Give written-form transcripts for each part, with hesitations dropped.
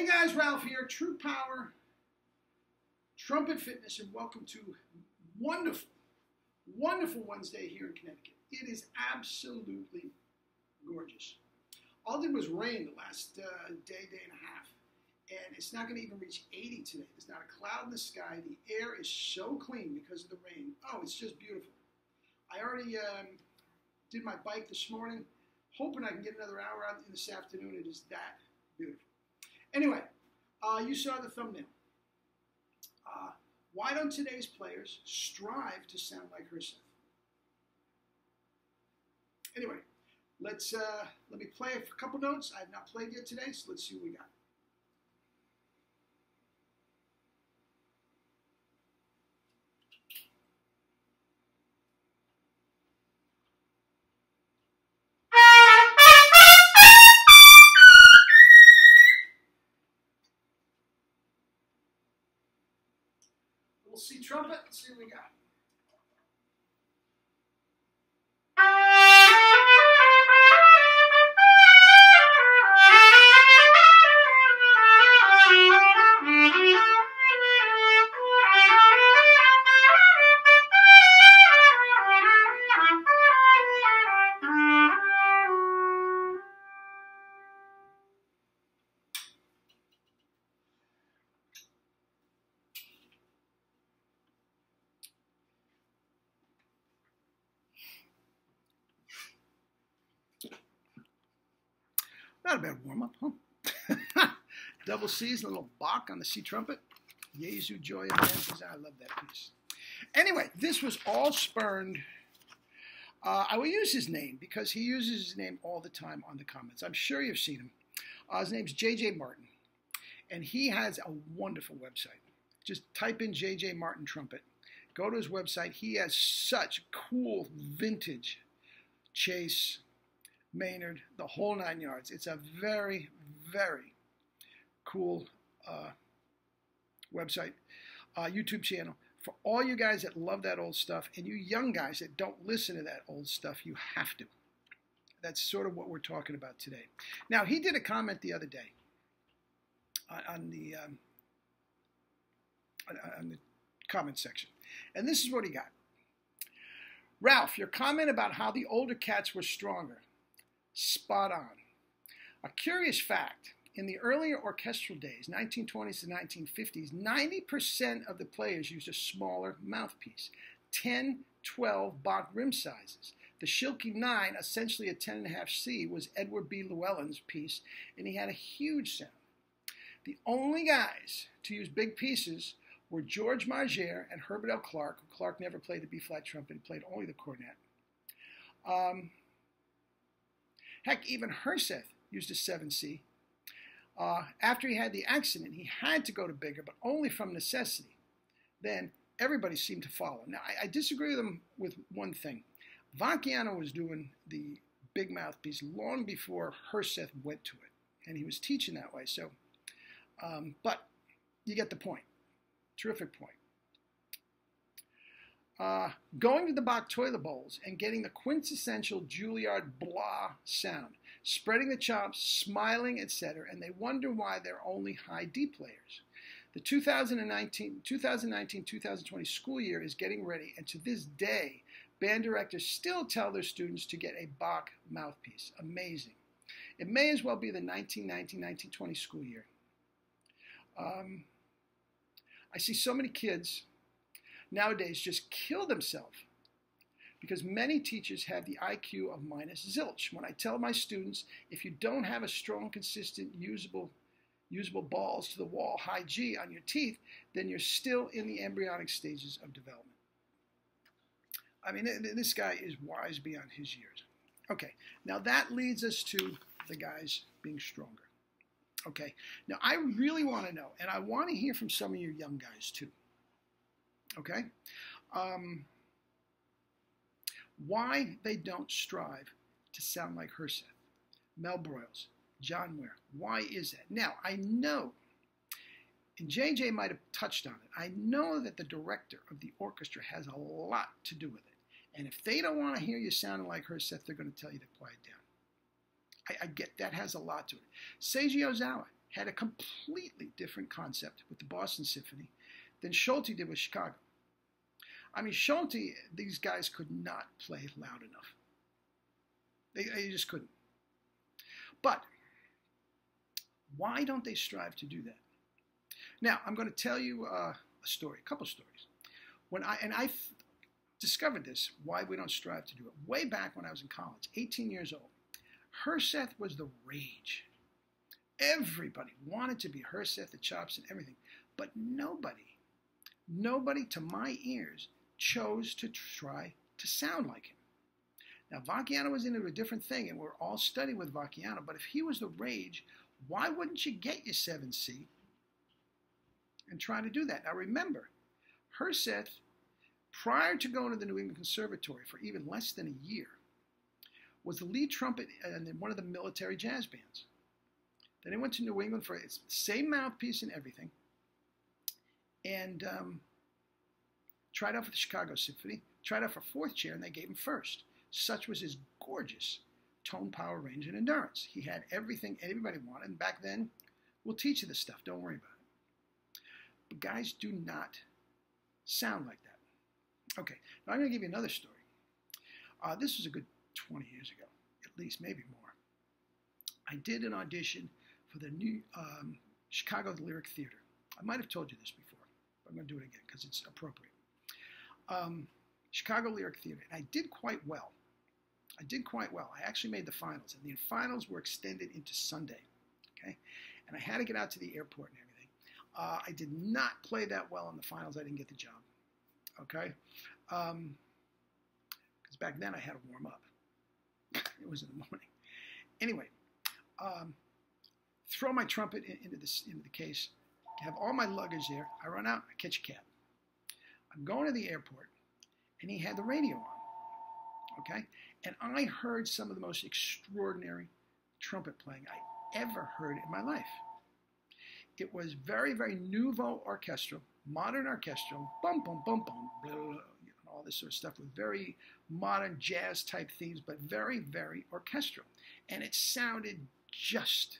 Hey guys, Ralph here, True Power, Trumpet Fitness, and welcome to wonderful, wonderful Wednesday here in Connecticut. It is absolutely gorgeous. All it did was rain the last day and a half, and it's not going to even reach 80 today. There's not a cloud in the sky. The air is so clean because of the rain. Oh, it's just beautiful. I already did my bike this morning, hoping I can get another hour out in this afternoon. It is that beautiful. Anyway, you saw the thumbnail. Why don't today's players strive to sound like Herseth? Anyway, let me play a couple notes. I have not played yet today, so let's see what we got. We'll see trumpet. Let's see what we got. Not a bad warm-up, huh? Double C's, a little Bach on the C trumpet. Jesu Joy of Man's. I love that piece. Anyway, this was all spurned. I will use his name because he uses his name all the time on the comments. I'm sure you've seen him. His name's J.J. Martin, and he has a wonderful website. Just type in J.J. Martin Trumpet. Go to his website. He has such cool vintage Chase, Maynard, the whole 9 yards. It's a very, very cool website, YouTube channel. For all you guys that love that old stuff, and you young guys that don't listen to that old stuff, you have to. That's sort of what we're talking about today. Now, he did a comment the other day on the comment section, and this is what he got. Ralph, your comment about how the older cats were stronger. Spot on. A curious fact, in the earlier orchestral days, 1920s to 1950s, 90% of the players used a smaller mouthpiece, 10, 12 Bach rim sizes. The Schilke 9, essentially a 10.5C, was Edward B. Llewellyn's piece, and he had a huge sound. The only guys to use big pieces were George Marger and Herbert L. Clark. Clark never played the B-flat trumpet, he played only the cornet. Heck, even Herseth used a 7C. After he had the accident, he had to go to bigger, but only from necessity. Then everybody seemed to follow. Now, I disagree with him with one thing. Vacchiano was doing the big mouthpiece long before Herseth went to it, and he was teaching that way. So, but you get the point. Terrific point. Going to the Bach toilet bowls and getting the quintessential Juilliard blah sound, spreading the chops, smiling, etc., and they wonder why they're only high D players. The 2019-2020 school year is getting ready, and to this day, band directors still tell their students to get a Bach mouthpiece. Amazing. It may as well be the 1919-1920 school year. I see so many kids nowadays just kill themselves because many teachers have the IQ of minus zilch. When I tell my students, if you don't have a strong, consistent, usable balls to the wall, high G on your teeth, then you're still in the embryonic stages of development. I mean, this guy is wise beyond his years. Okay, now that leads us to the guys being stronger. Okay, now I really want to know, and I want to hear from some of you young guys too. Okay, why they don't strive to sound like Herseth, Mel Broyles, John Ware. Why is that? Now, I know, and JJ might have touched on it, I know that the director of the orchestra has a lot to do with it. And if they don't want to hear you sounding like Herseth, they're going to tell you to quiet down. I get that has a lot to it. Seiji Ozawa, had a completely different concept with the Boston Symphony than Schulte did with Chicago. I mean, Schulte, these guys could not play loud enough. They just couldn't. But why don't they strive to do that? Now, I'm going to tell you a story, a couple stories. I discovered this, why we don't strive to do it. Way back when I was in college, 18 years old, Herseth was the rage. Everybody wanted to be Herseth, the chops and everything. But nobody to my ears chose to try to sound like him. Now, Vacchiano was into a different thing, and we're all studying with Vacchiano, but if he was the rage, why wouldn't you get your 7C and try to do that? Now, remember, Herseth, prior to going to the New England Conservatory for even less than a year, was the lead trumpet in one of the military jazz bands. Then he went to New England for the same mouthpiece and everything, and tried out for the Chicago Symphony, tried out for fourth chair, and they gave him first. Such was his gorgeous tone, power, range, and endurance. He had everything everybody wanted, and back then, we'll teach you this stuff, don't worry about it. But guys do not sound like that. Okay, now I'm going to give you another story. This was a good 20 years ago, at least, maybe more. I did an audition for the new Chicago Lyric Theater. I might have told you this before, but I'm going to do it again because it's appropriate. Chicago Lyric Theater, and I did quite well. I actually made the finals, and the finals were extended into Sunday, okay? And I had to get out to the airport and everything. I did not play that well in the finals. I didn't get the job, okay? Because back then I had to warm up. It was in the morning. Anyway, throw my trumpet into the case, have all my luggage there. I run out, I catch a cab. I'm going to the airport, and he had the radio on, okay? And I heard some of the most extraordinary trumpet playing I ever heard in my life. It was very, very nouveau orchestral, modern orchestral, bum, bum, bum, bum, blah, blah, blah, all this sort of stuff with very modern jazz type themes, but very, very orchestral. And it sounded just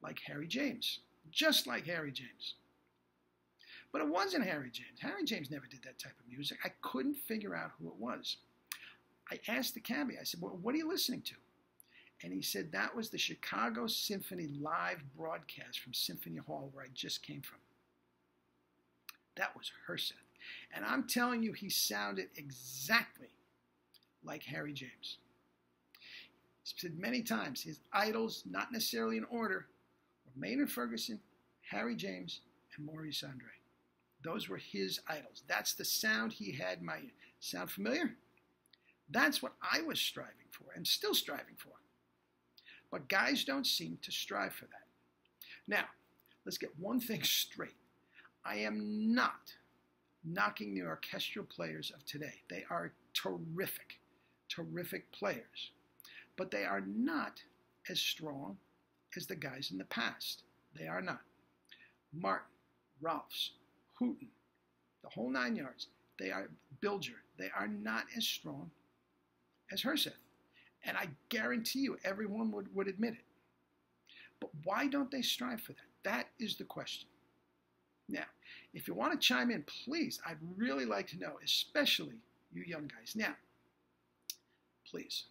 like Harry James, just like Harry James. But it wasn't Harry James. Harry James never did that type of music. I couldn't figure out who it was. I asked the cabbie, I said, well, what are you listening to? And he said that was the Chicago Symphony live broadcast from Symphony Hall where I just came from. That was Herseth. And I'm telling you, he sounded exactly like Harry James. He's said many times, his idols, not necessarily in order, were Maynard Ferguson, Harry James, and Maurice Andre. Those were his idols. That's the sound he had in my ear. Sound familiar? That's what I was striving for and still striving for. But guys don't seem to strive for that. Now, let's get one thing straight. I am not knocking the orchestral players of today. They are terrific, terrific players. But they are not as strong as the guys in the past. They are not. Martin, Rolfs, Hooten, the whole 9 yards. They are Bilger. They are not as strong as Herseth. And I guarantee you everyone would admit it. But why don't they strive for that? That is the question. Now, if you want to chime in, please, I'd really like to know, especially you young guys. Now, please,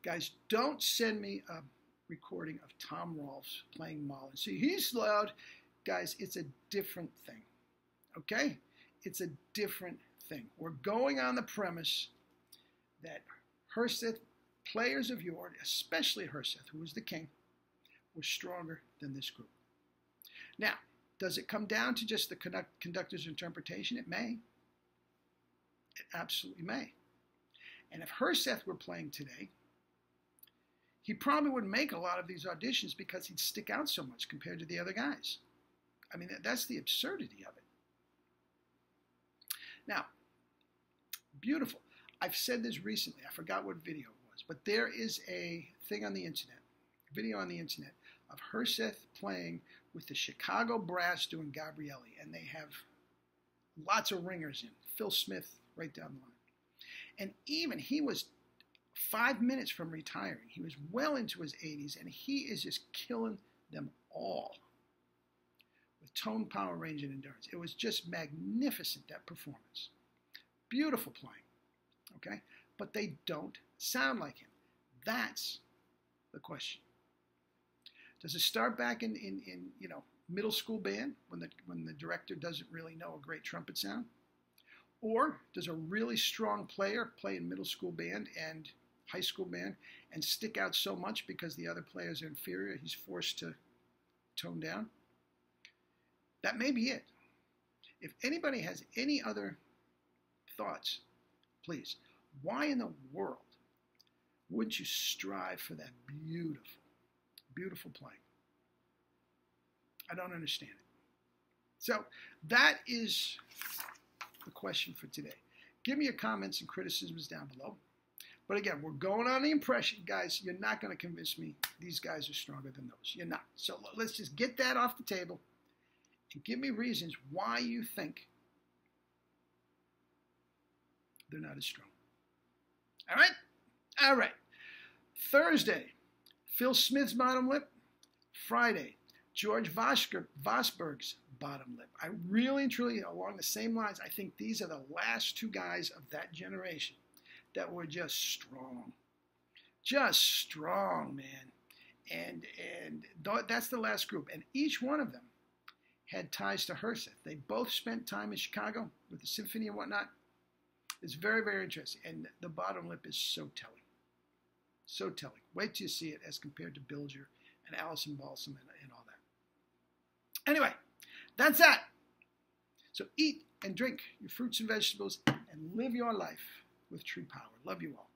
guys, don't send me a recording of Tom Rolfs playing Mullins. See, he's loud. Guys, it's a different thing, okay? It's a different thing. We're going on the premise that Herseth, players of yore, especially Herseth, who was the king, were stronger than this group. Now, does it come down to just the conductor's interpretation? It may. It absolutely may. And if Herseth were playing today, he probably wouldn't make a lot of these auditions because he'd stick out so much compared to the other guys. I mean, that's the absurdity of it. Now, beautiful. I've said this recently. I forgot what video it was, but there is a thing on the internet, a video on the internet of Herseth playing with the Chicago Brass doing Gabrielli, and they have lots of ringers in. Phil Smith right down the line. And even he was 5 minutes from retiring. He was well into his 80s, and he is just killing them all. tone, power, range, and endurance. It was just magnificent, that performance. Beautiful playing, okay? But they don't sound like him. That's the question. Does it start back in middle school band when the director doesn't really know a great trumpet sound? Or does a really strong player play in middle school band and high school band and stick out so much because the other players are inferior, he's forced to tone down? That may be it. If anybody has any other thoughts, please, why in the world wouldn't you strive for that beautiful, beautiful playing? I don't understand it. So that is the question for today. Give me your comments and criticisms down below. But again, we're going on the impression, guys, you're not going to convince me these guys are stronger than those. You're not. So let's just get that off the table and give me reasons why you think they're not as strong. All right? All right. Thursday, Phil Smith's bottom lip. Friday, George Vosberg's bottom lip. I really and truly, along the same lines, I think these are the last two guys of that generation that were just strong. Just strong, man. And that's the last group. And each one of them had ties to Herseth. They both spent time in Chicago with the symphony and whatnot. It's very, very interesting. And the bottom lip is so telling. So telling. Wait till you see it as compared to Bilger and Allison Balsam and all that. Anyway, that's that. So eat and drink your fruits and vegetables and live your life with true power. Love you all.